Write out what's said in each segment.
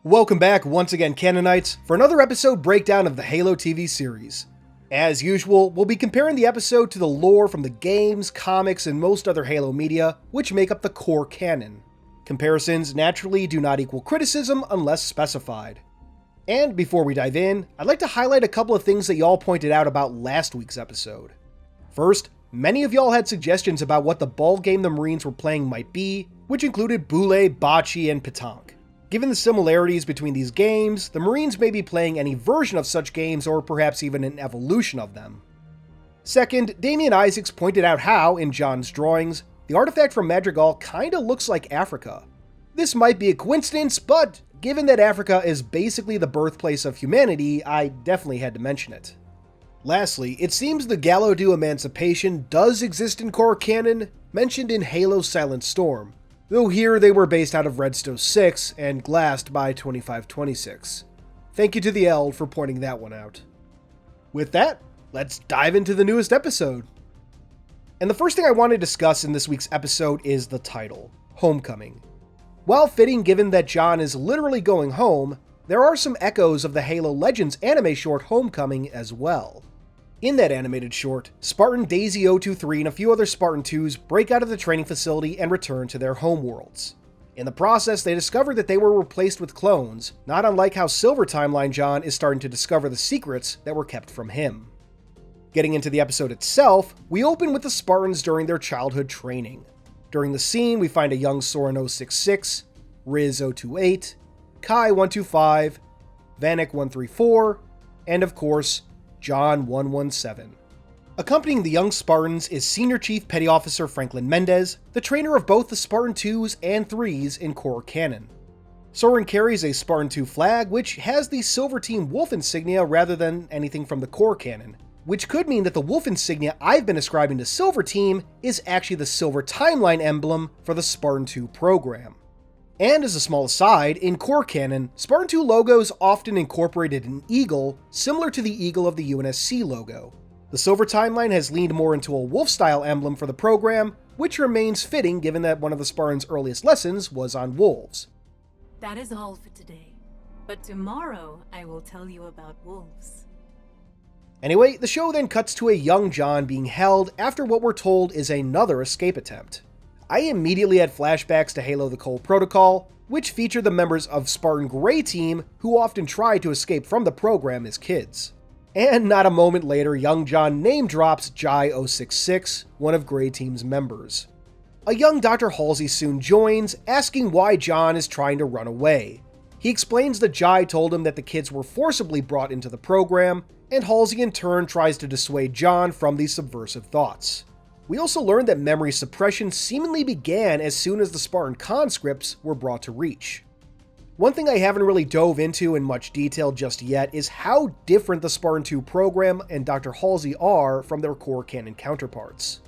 Welcome back once again, Canonites, for another episode breakdown of the Halo TV series. As usual, we'll be comparing the episode to the lore from the games, comics, and most other Halo media, which make up the core canon. Comparisons naturally do not equal criticism unless specified. And before we dive in, I'd like to highlight a couple of things that y'all pointed out about last week's episode. First, many of y'all had suggestions about what the ball game the Marines were playing might be, which included boule, bocce, and petanque. Given the similarities between these games, the Marines may be playing any version of such games or perhaps even an evolution of them. Second, Damian Isaacs pointed out how, in John's drawings, the artifact from Madrigal kinda looks like Africa. This might be a coincidence, but given that Africa is basically the birthplace of humanity, I definitely had to mention it. Lastly, it seems the Gallo-Do emancipation does exist in core canon, mentioned in Halo Silent Storm, though here they were based out of Redstone 6 and glassed by 2526. Thank you to the Eld for pointing that one out. With that, let's dive into the newest episode. And the first thing I want to discuss in this week's episode is the title, Homecoming. While fitting given that John is literally going home, there are some echoes of the Halo Legends anime short Homecoming as well. In that animated short, Spartan Daisy 023 and a few other Spartan 2s break out of the training facility and return to their homeworlds. In the process, they discover that they were replaced with clones, not unlike how Silver Timeline John is starting to discover the secrets that were kept from him. Getting into the episode itself, we open with the Spartans during their childhood training. During the scene, we find a young Soren 066, Riz 028, Kai 125, Vanek 134, and of course, John 117. Accompanying the young Spartans is Senior Chief Petty Officer Franklin Mendez, the trainer of both the Spartan 2s and 3s in core canon. Soren carries a Spartan 2 flag, which has the Silver Team Wolf insignia rather than anything from the core canon, which could mean that the Wolf insignia I've been ascribing to Silver Team is actually the Silver Timeline emblem for the Spartan 2 program. And as a small aside, in core canon, Spartan 2 logos often incorporated an eagle, similar to the eagle of the UNSC logo. The Silver Timeline has leaned more into a wolf-style emblem for the program, which remains fitting given that one of the Spartans' earliest lessons was on wolves. That is all for today, but tomorrow I will tell you about wolves. Anyway, the show then cuts to a young John being held after what we're told is another escape attempt. I immediately had flashbacks to Halo the Cole Protocol, which featured the members of Spartan Grey Team who often tried to escape from the program as kids. And not a moment later, young John name drops Jai 066, one of Grey Team's members. A young Dr. Halsey soon joins, asking why John is trying to run away. He explains that Jai told him that the kids were forcibly brought into the program, and Halsey in turn tries to dissuade John from these subversive thoughts. We also learned that memory suppression seemingly began as soon as the Spartan conscripts were brought to Reach. One thing I haven't really dove into in much detail just yet is how different the Spartan 2 program and Dr. Halsey are from their core canon counterparts.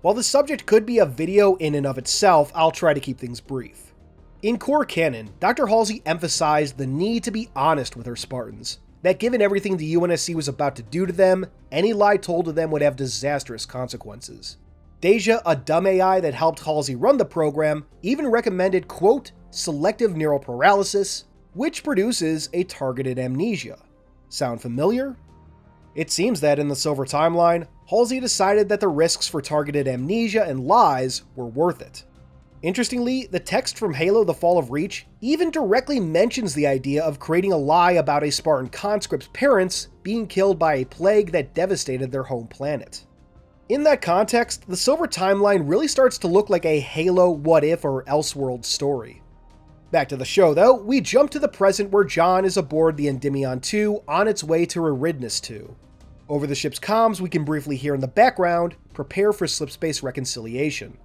While the subject could be a video in and of itself, I'll try to keep things brief. In core canon, Dr. Halsey emphasized the need to be honest with her Spartans, that given everything the UNSC was about to do to them, any lie told to them would have disastrous consequences. Deja, a dumb AI that helped Halsey run the program, even recommended, quote, selective neural paralysis, which produces a targeted amnesia. Sound familiar? It seems that in the Silver Timeline, Halsey decided that the risks for targeted amnesia and lies were worth it. Interestingly, the text from Halo The Fall of Reach even directly mentions the idea of creating a lie about a Spartan conscript's parents being killed by a plague that devastated their home planet. In that context, the Silver Timeline really starts to look like a Halo What If or Elseworld story. Back to the show though, we jump to the present where John is aboard the Endymion 2 on its way to Eridanus II. Over the ship's comms, we can briefly hear in the background, prepare for slipspace reconciliation.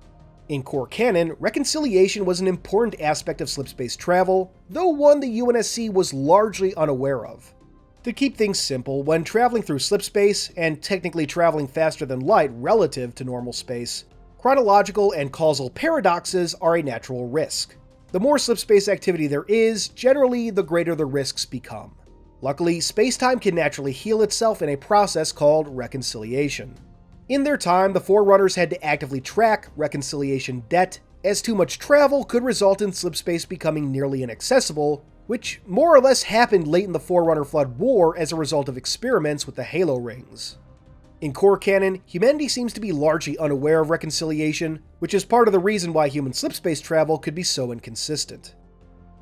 In core canon, reconciliation was an important aspect of slipspace travel, though one the UNSC was largely unaware of. To keep things simple, when traveling through slipspace, and technically traveling faster than light relative to normal space, chronological and causal paradoxes are a natural risk. The more slipspace activity there is, generally the greater the risks become. Luckily, spacetime can naturally heal itself in a process called reconciliation. In their time, the Forerunners had to actively track reconciliation debt, as too much travel could result in slipspace becoming nearly inaccessible, which more or less happened late in the Forerunner Flood War as a result of experiments with the Halo rings. In core canon, humanity seems to be largely unaware of reconciliation, which is part of the reason why human slipspace travel could be so inconsistent.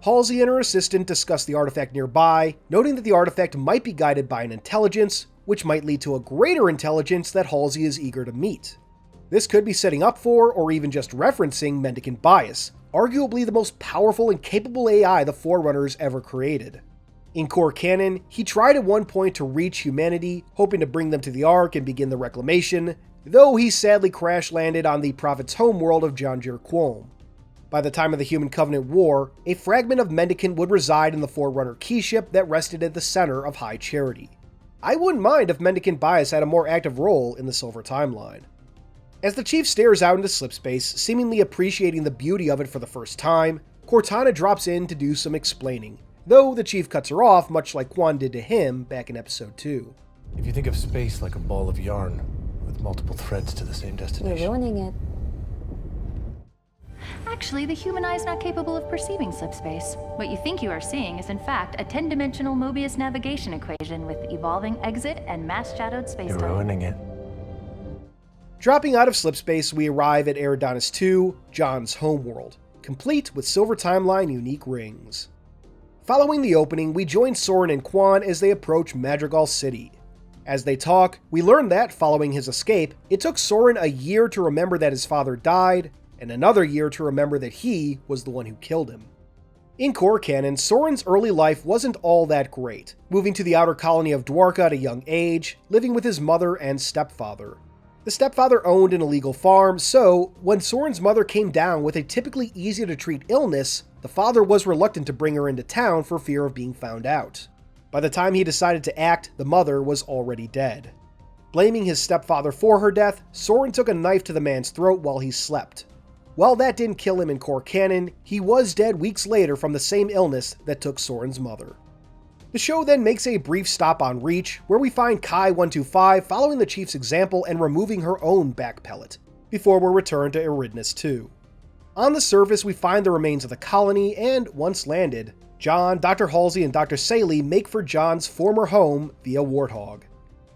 Halsey and her assistant discuss the artifact nearby, noting that the artifact might be guided by an intelligence, which might lead to a greater intelligence that Halsey is eager to meet. This could be setting up for, or even just referencing, mendicant bias, arguably the most powerful and capable AI the Forerunners ever created. In core canon, he tried at one point to reach humanity, hoping to bring them to the Ark and begin the reclamation, though he sadly crash-landed on the Prophet's homeworld of Kwan. By the time of the Human Covenant War, a fragment of Mendicant would reside in the Forerunner keyship that rested at the center of High Charity. I wouldn't mind if Mendicant Bias had a more active role in the Silver Timeline. As the Chief stares out into slipspace, seemingly appreciating the beauty of it for the first time, Cortana drops in to do some explaining, though the Chief cuts her off much like Kwan did to him back in Episode 2. If you think of space like a ball of yarn, with multiple threads to the same destination. You're ruining it. Actually, the human eye is not capable of perceiving slipspace. What you think you are seeing is in fact a 10-dimensional Mobius navigation equation with evolving exit and mass-shadowed spacetime. You're ruining it. Dropping out of slipspace, we arrive at Eridanus II, John's homeworld, complete with Silver Timeline unique rings. Following the opening, we join Soren and Kwan as they approach Madrigal City. As they talk, we learn that, following his escape, it took Soren a year to remember that his father died, and another year to remember that he was the one who killed him. In core canon, Soren's early life wasn't all that great, moving to the outer colony of Dwarka at a young age, living with his mother and stepfather. The stepfather owned an illegal farm, so when Soren's mother came down with a typically easy-to-treat illness, the father was reluctant to bring her into town for fear of being found out. By the time he decided to act, the mother was already dead. Blaming his stepfather for her death, Soren took a knife to the man's throat while he slept. While that didn't kill him in core canon, he was dead weeks later from the same illness that took Soren's mother. The show then makes a brief stop on Reach, where we find Kai-125 following the Chief's example and removing her own back pellet, before we're returned to Eridanus II. On the surface, we find the remains of the colony, and once landed, John, Dr. Halsey, and Dr. Saley make for John's former home via Warthog.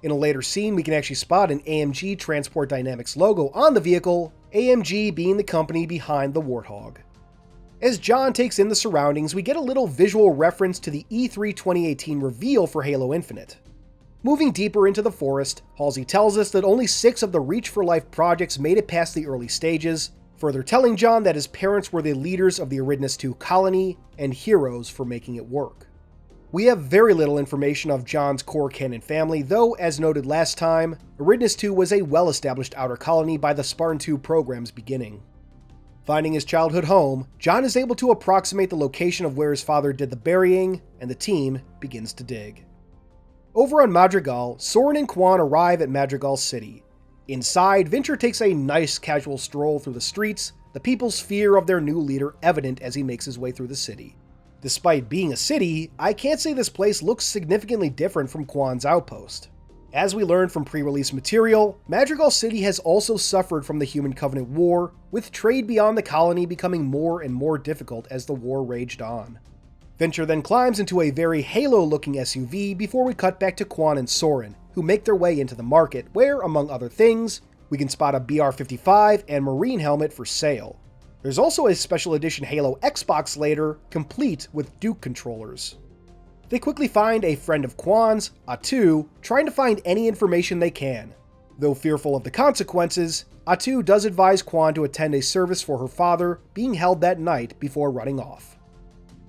In a later scene, we can actually spot an AMG Transport Dynamics logo on the vehicle, AMG being the company behind the Warthog. As John takes in the surroundings, we get a little visual reference to the E3 2018 reveal for Halo Infinite. Moving deeper into the forest, Halsey tells us that only 6 of the Reach for Life projects made it past the early stages, further telling John that his parents were the leaders of the Eridanus II colony and heroes for making it work. We have very little information of John's core canon family, though, as noted last time, Eridanus II was a well-established outer colony by the Spartan 2 program's beginning. Finding his childhood home, John is able to approximate the location of where his father did the burying, and the team begins to dig. Over on Madrigal, Soren and Kwan arrive at Madrigal City. Inside, Venture takes a nice casual stroll through the streets, the people's fear of their new leader evident as he makes his way through the city. Despite being a city, I can't say this place looks significantly different from Kwan's outpost. As we learned from pre-release material, Madrigal City has also suffered from the Human Covenant War, with trade beyond the colony becoming more and more difficult as the war raged on. Venture then climbs into a very Halo-looking SUV before we cut back to Kwan and Soren, who make their way into the market where, among other things, we can spot a BR-55 and Marine helmet for sale. There's also a special edition Halo Xbox later, complete with Duke controllers. They quickly find a friend of Kwan's, Atu, trying to find any information they can. Though fearful of the consequences, Atu does advise Kwan to attend a service for her father being held that night before running off.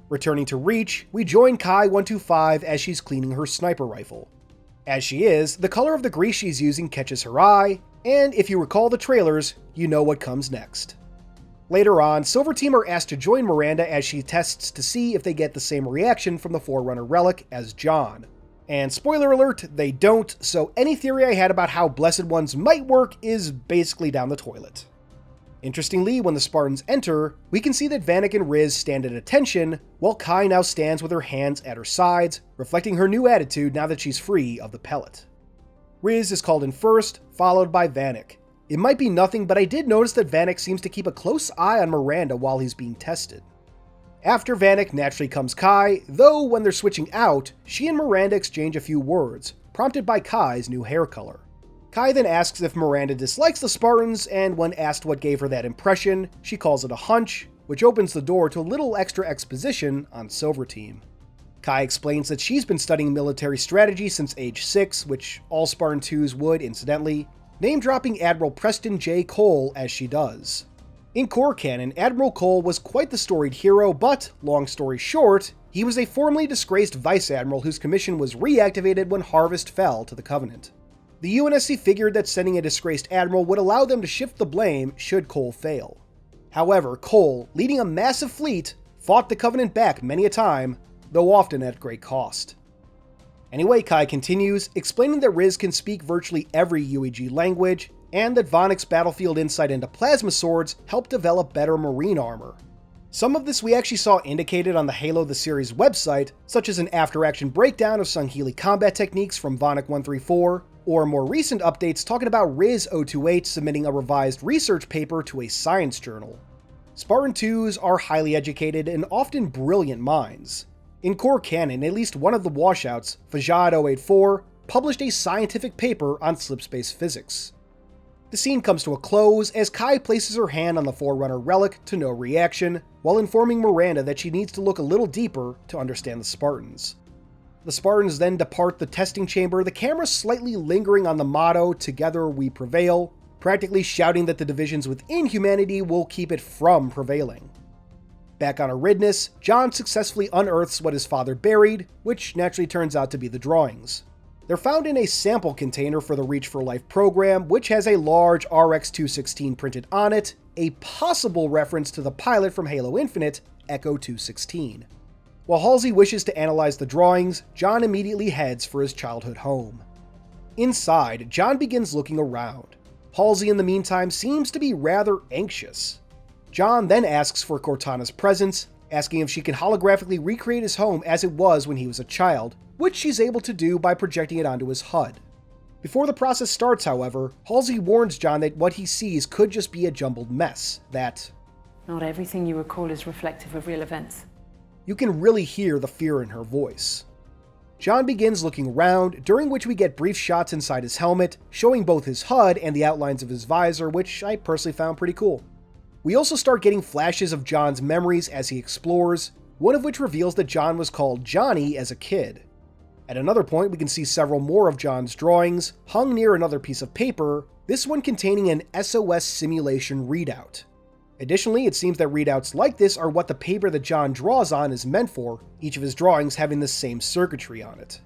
Returning to Reach, we join Kai-125 as she's cleaning her sniper rifle. As she is, the color of the grease she's using catches her eye, and if you recall the trailers, you know what comes next. Later on, Silver Team are asked to join Miranda as she tests to see if they get the same reaction from the Forerunner relic as John. And spoiler alert, they don't, so any theory I had about how Blessed Ones might work is basically down the toilet. Interestingly, when the Spartans enter, we can see that Vanek and Riz stand at attention, while Kai now stands with her hands at her sides, reflecting her new attitude now that she's free of the pellet. Riz is called in first, followed by Vanek. It might be nothing, but I did notice that Vanek seems to keep a close eye on Miranda while he's being tested. After Vanek naturally comes Kai, though when they're switching out, she and Miranda exchange a few words, prompted by Kai's new hair color. Kai then asks if Miranda dislikes the Spartans, and when asked what gave her that impression, she calls it a hunch, which opens the door to a little extra exposition on Silver Team. Kai explains that she's been studying military strategy since age 6, which all Spartan 2s would, incidentally, name-dropping Admiral Preston J. Cole as she does. In core canon, Admiral Cole was quite the storied hero, but, long story short, he was a formerly disgraced vice admiral whose commission was reactivated when Harvest fell to the Covenant. The UNSC figured that sending a disgraced admiral would allow them to shift the blame should Cole fail. However, Cole, leading a massive fleet, fought the Covenant back many a time, though often at great cost. Anyway, Kai continues, explaining that Riz can speak virtually every UEG language, and that Vonek's battlefield insight into plasma swords helped develop better marine armor. Some of this we actually saw indicated on the Halo the Series website, such as an after-action breakdown of Sangheili combat techniques from Vonek 134, or more recent updates talking about Riz 028 submitting a revised research paper to a science journal. Spartan 2s are highly educated and often brilliant minds. In core canon, at least one of the washouts, Fajad 084, published a scientific paper on slipspace physics. The scene comes to a close as Kai places her hand on the Forerunner relic to no reaction, while informing Miranda that she needs to look a little deeper to understand the Spartans. The Spartans then depart the testing chamber, the camera slightly lingering on the motto, "Together we prevail," practically shouting that the divisions within humanity will keep it from prevailing. Back on Eridanus, John successfully unearths what his father buried, which naturally turns out to be the drawings. They're found in a sample container for the Reach for Life program, which has a large RX-216 printed on it, a possible reference to the pilot from Halo Infinite, Echo 216. While Halsey wishes to analyze the drawings, John immediately heads for his childhood home. Inside, John begins looking around. Halsey, in the meantime, seems to be rather anxious. John then asks for Cortana's presence, asking if she can holographically recreate his home as it was when he was a child, which she's able to do by projecting it onto his HUD. Before the process starts, however, Halsey warns John that what he sees could just be a jumbled mess, that not everything you recall is reflective of real events. You can really hear the fear in her voice. John begins looking around, during which we get brief shots inside his helmet, showing both his HUD and the outlines of his visor, which I personally found pretty cool. We also start getting flashes of John's memories as he explores, one of which reveals that John was called Johnny as a kid. At another point, we can see several more of John's drawings, hung near another piece of paper, this one containing an SOS simulation readout. Additionally, it seems that readouts like this are what the paper that John draws on is meant for, each of his drawings having the same circuitry on it.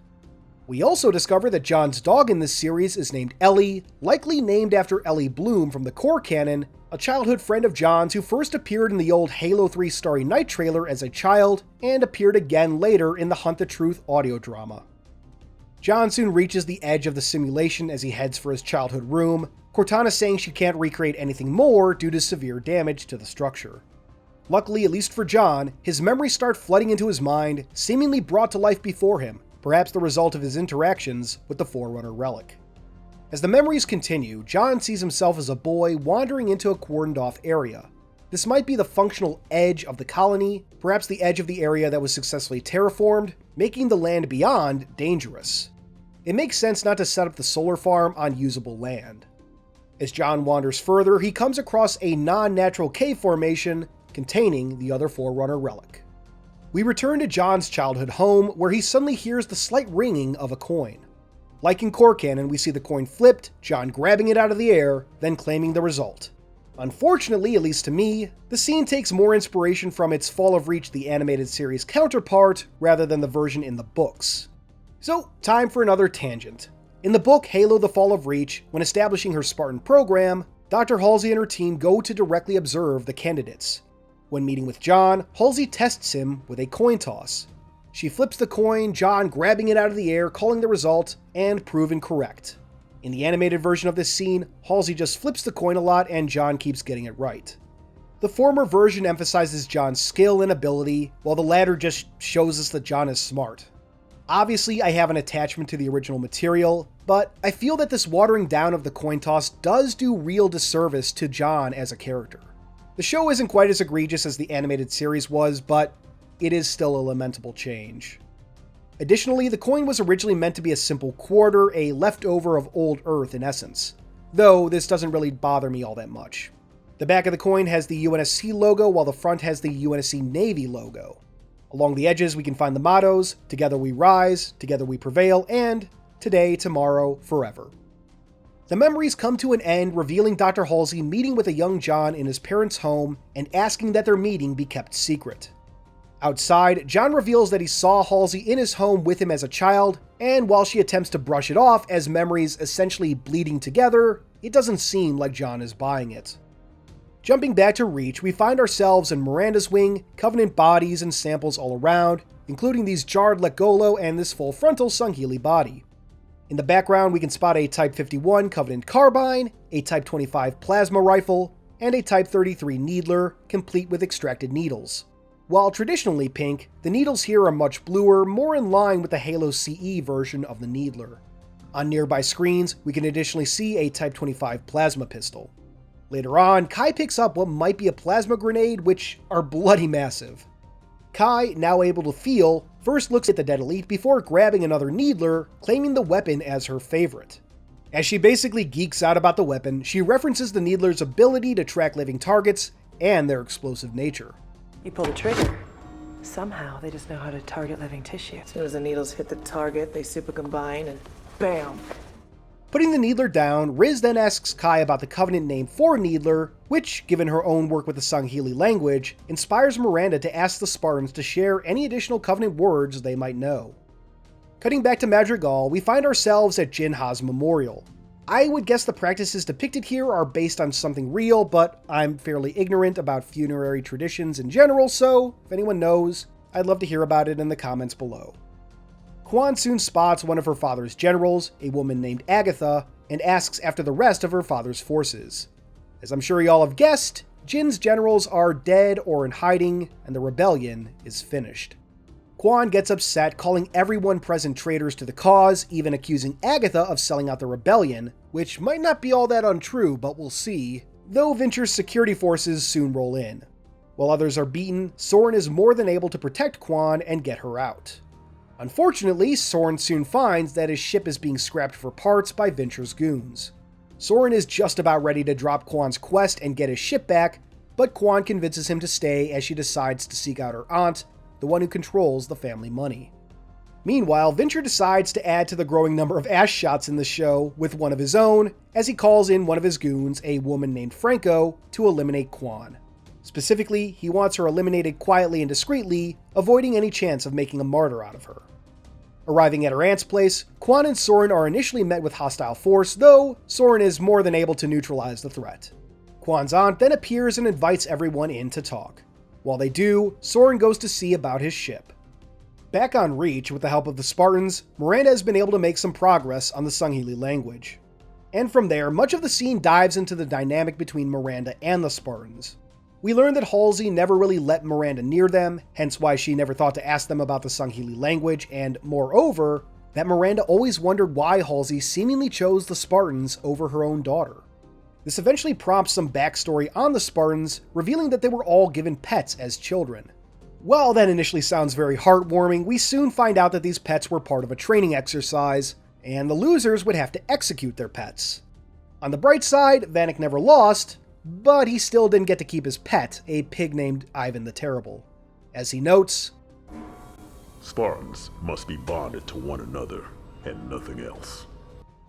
We also discover that John's dog in this series is named Ellie, likely named after Ellie Bloom from the core canon, a childhood friend of John's who first appeared in the old Halo 3 Starry Night trailer as a child, and appeared again later in the Hunt the Truth audio drama. John soon reaches the edge of the simulation as he heads for his childhood room, Cortana saying she can't recreate anything more due to severe damage to the structure. Luckily, at least for John, his memories start flooding into his mind, seemingly brought to life before him, perhaps the result of his interactions with the Forerunner relic. As the memories continue, John sees himself as a boy wandering into a cordoned-off area. This might be the functional edge of the colony, perhaps the edge of the area that was successfully terraformed, making the land beyond dangerous. It makes sense not to set up the solar farm on usable land. As John wanders further, he comes across a non-natural cave formation containing the other Forerunner relic. We return to John's childhood home, where he suddenly hears the slight ringing of a coin. Like in core canon, we see the coin flipped, John grabbing it out of the air, then claiming the result. Unfortunately, at least to me, the scene takes more inspiration from its Fall of Reach the animated series counterpart, rather than the version in the books. So, time for another tangent. In the book Halo the Fall of Reach, when establishing her Spartan program, Dr. Halsey and her team go to directly observe the candidates. When meeting with John, Halsey tests him with a coin toss. She flips the coin, John grabbing it out of the air, calling the result, and proven correct. In the animated version of this scene, Halsey just flips the coin a lot and John keeps getting it right. The former version emphasizes John's skill and ability, while the latter just shows us that John is smart. Obviously, I have an attachment to the original material, but I feel that this watering down of the coin toss does do real disservice to John as a character. The show isn't quite as egregious as the animated series was, but it is still a lamentable change. Additionally, the coin was originally meant to be a simple quarter, a leftover of old Earth in essence, though this doesn't really bother me all that much. The back of the coin has the UNSC logo, while the front has the UNSC Navy logo. Along the edges, we can find the mottos, "Together we rise, together we prevail," and "Today, tomorrow, forever." The memories come to an end, revealing Dr. Halsey meeting with a young John in his parents' home and asking that their meeting be kept secret. Outside, John reveals that he saw Halsey in his home with him as a child, and while she attempts to brush it off as memories essentially bleeding together, it doesn't seem like John is buying it. Jumping back to Reach, we find ourselves in Miranda's wing, Covenant bodies and samples all around, including these jarred Legolo and this full frontal Sangheili body. In the background, we can spot a Type 51 Covenant carbine, a Type 25 plasma rifle, and a Type 33 needler, complete with extracted needles. While traditionally pink, the needles here are much bluer, more in line with the Halo CE version of the needler. On nearby screens, we can additionally see a Type 25 plasma pistol. Later on, Kai picks up what might be a plasma grenade, which are bloody massive. Kai, now able to feel, first looks at the dead elite before grabbing another needler, claiming the weapon as her favorite. As she basically geeks out about the weapon, she references the needler's ability to track living targets and their explosive nature. You pull the trigger. Somehow, they just know how to target living tissue. As soon as the needles hit the target, they super combine and bam! Putting the needler down, Riz then asks Kai about the Covenant name for needler, which, given her own work with the Sangheili language, inspires Miranda to ask the Spartans to share any additional Covenant words they might know. Cutting back to Madrigal, we find ourselves at Jin Ha's memorial. I would guess the practices depicted here are based on something real, but I'm fairly ignorant about funerary traditions in general, so if anyone knows, I'd love to hear about it in the comments below. Kwan soon spots one of her father's generals, a woman named Agatha, and asks after the rest of her father's forces. As I'm sure y'all have guessed, Jin's generals are dead or in hiding, and the rebellion is finished. Kwan gets upset, calling everyone present traitors to the cause, even accusing Agatha of selling out the rebellion, which might not be all that untrue, but we'll see, though Venture's security forces soon roll in. While others are beaten, Soren is more than able to protect Kwan and get her out. Unfortunately, Soren soon finds that his ship is being scrapped for parts by Venture's goons. Soren is just about ready to drop Kwan's quest and get his ship back, but Kwan convinces him to stay as she decides to seek out her aunt, the one who controls the family money. Meanwhile, Venture decides to add to the growing number of ass shots in the show with one of his own, as he calls in one of his goons, a woman named Franco, to eliminate Kwan. Specifically, he wants her eliminated quietly and discreetly, avoiding any chance of making a martyr out of her. Arriving at her aunt's place, Kwan and Soren are initially met with hostile force, though Soren is more than able to neutralize the threat. Kwan's aunt then appears and invites everyone in to talk. While they do, Soren goes to see about his ship. Back on Reach, with the help of the Spartans, Miranda has been able to make some progress on the Sangheili language. And from there, much of the scene dives into the dynamic between Miranda and the Spartans. We learn that Halsey never really let Miranda near them, hence why she never thought to ask them about the Sangheili language, and moreover, that Miranda always wondered why Halsey seemingly chose the Spartans over her own daughter. This eventually prompts some backstory on the Spartans, revealing that they were all given pets as children. While that initially sounds very heartwarming, we soon find out that these pets were part of a training exercise, and the losers would have to execute their pets. On the bright side, Vanek never lost, but he still didn't get to keep his pet, a pig named Ivan the Terrible. As he notes, Spartans must be bonded to one another, and nothing else.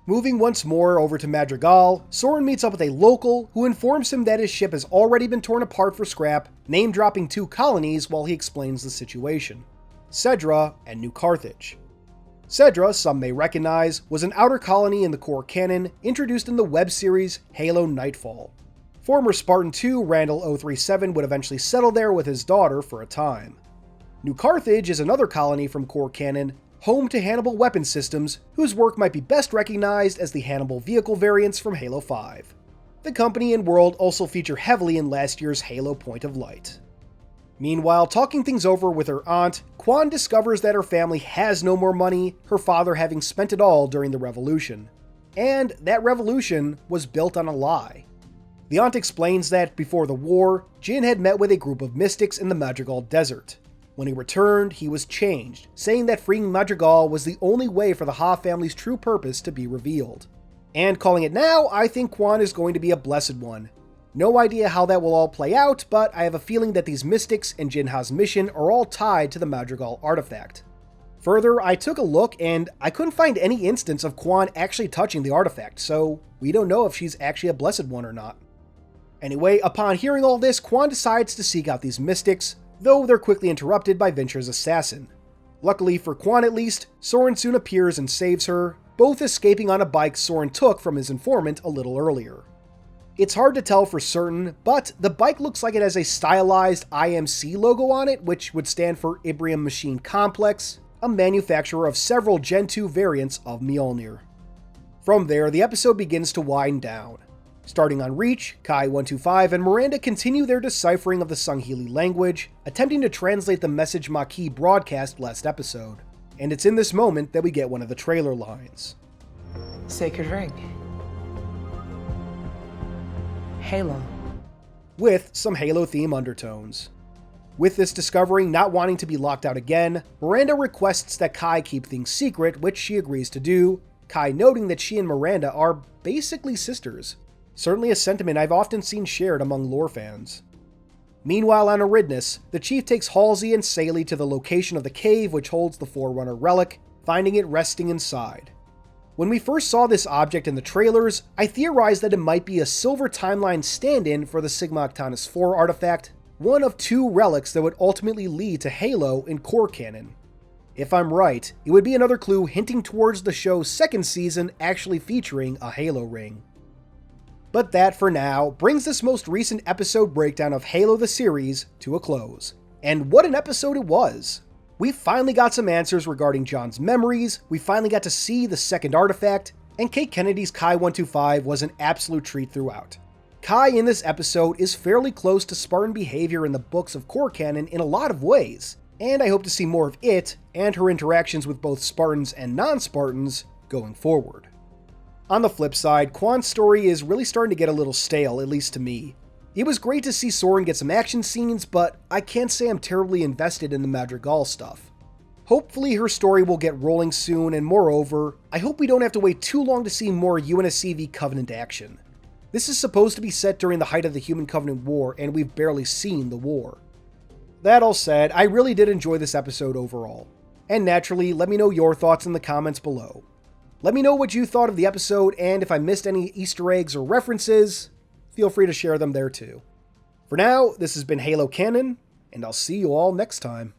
Moving once more over to Madrigal, Soren meets up with a local who informs him that his ship has already been torn apart for scrap, name-dropping 2 colonies while he explains the situation: Cedra and New Carthage. Cedra, some may recognize, was an outer colony in the core canon introduced in the web series Halo Nightfall. Former Spartan 2 Randall 037 would eventually settle there with his daughter for a time. New Carthage is another colony from core canon, home to Hannibal weapon systems, whose work might be best recognized as the Hannibal vehicle variants from Halo 5. The company and world also feature heavily in last year's Halo Point of Light. Meanwhile, talking things over with her aunt, Kwan discovers that her family has no more money, her father having spent it all during the revolution. And that revolution was built on a lie. The aunt explains that, before the war, Jin had met with a group of mystics in the Madrigal Desert. When he returned, he was changed, saying that freeing Madrigal was the only way for the Ha family's true purpose to be revealed. And calling it now, I think Kwan is going to be a blessed one. No idea how that will all play out, but I have a feeling that these mystics and Jinha's mission are all tied to the Madrigal artifact. Further, I took a look and I couldn't find any instance of Kwan actually touching the artifact, so we don't know if she's actually a blessed one or not. Anyway, upon hearing all this, Kwan decides to seek out these mystics, though they're quickly interrupted by Venture's assassin. Luckily for Kwan at least, Soren soon appears and saves her, both escaping on a bike Soren took from his informant a little earlier. It's hard to tell for certain, but the bike looks like it has a stylized IMC logo on it, which would stand for Ibrium Machine Complex, a manufacturer of several Gen 2 variants of Mjolnir. From there, the episode begins to wind down. Starting on Reach, Kai 125 and Miranda continue their deciphering of the Sangheili language, attempting to translate the message Maquis broadcast last episode. And it's in this moment that we get one of the trailer lines. Sacred ring. Halo. With some Halo theme undertones. With this discovery not wanting to be locked out again, Miranda requests that Kai keep things secret, which she agrees to do, Kai noting that she and Miranda are basically sisters. Certainly a sentiment I've often seen shared among lore fans. Meanwhile on Eridanus, the chief takes Halsey and Saley to the location of the cave which holds the Forerunner relic, finding it resting inside. When we first saw this object in the trailers, I theorized that it might be a Silver Timeline stand-in for the Sigma Octantis 4 artifact, one of two relics that would ultimately lead to Halo in core canon. If I'm right, it would be another clue hinting towards the show's second season actually featuring a Halo ring. But that, for now, brings this most recent episode breakdown of Halo the series to a close. And what an episode it was! We finally got some answers regarding John's memories, we finally got to see the second artifact, and Kate Kennedy's Kai 125 was an absolute treat throughout. Kai in this episode is fairly close to Spartan behavior in the books of core canon in a lot of ways, and I hope to see more of it and her interactions with both Spartans and non-Spartans going forward. On the flip side, Kwan's story is really starting to get a little stale, at least to me. It was great to see Soren get some action scenes, but I can't say I'm terribly invested in the Madrigal stuff. Hopefully her story will get rolling soon, and moreover, I hope we don't have to wait too long to see more UNSC Covenant action. This is supposed to be set during the height of the Human Covenant War, and we've barely seen the war. That all said, I really did enjoy this episode overall. And naturally, let me know your thoughts in the comments below. Let me know what you thought of the episode, and if I missed any Easter eggs or references, feel free to share them there too. For now, this has been Halo Canon, and I'll see you all next time.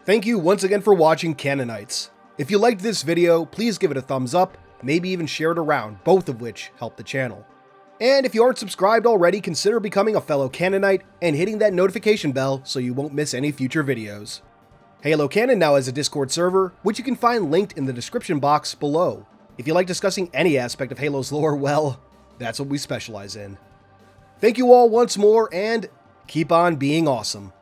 Thank you once again for watching Canonites. If you liked this video, please give it a thumbs up, maybe even share it around, both of which help the channel. And if you aren't subscribed already, consider becoming a fellow Canonite and hitting that notification bell so you won't miss any future videos. Halo Canon now has a Discord server, which you can find linked in the description box below. If you like discussing any aspect of Halo's lore, well, that's what we specialize in. Thank you all once more, and keep on being awesome.